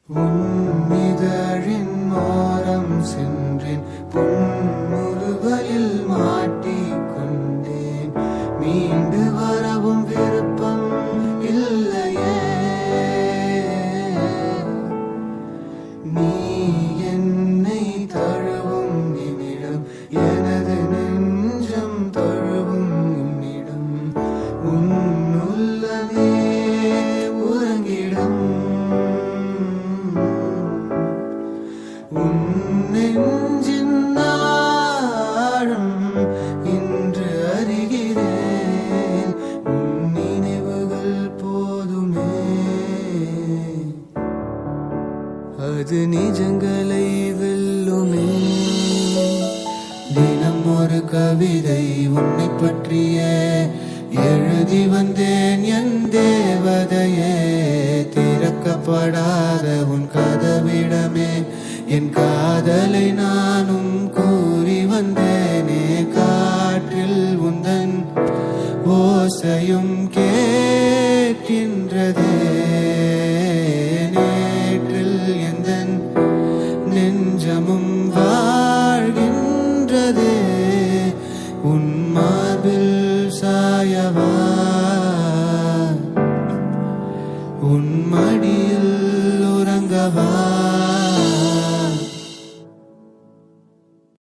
உன்னிதழின் ஓரம் சென்றேன், பொன்முறுவலில் மாட்டிக்கொண்டேன். மீண்டு வரவும் விருப்பம் இல்லையே. நீ என்னை தழுவும் நிமிடம், எனது நெஞ்சம் தழுவும் உன்னிடம். உன் உள்ளமே உறங்கிடும். உன் நெஞ்சின் ஆழம் இன்று அறிகிறேன். உன் நினைவுகள் போதுமே. அது நிஜங்களை வெல்லுமே. தினம் ஒரு கவிதை உன்னை பற்றிய எழுதி வந்தேன் என் தேவதையே. திறக்கப்படாத உன் கதவிடமே என் காதலை நான்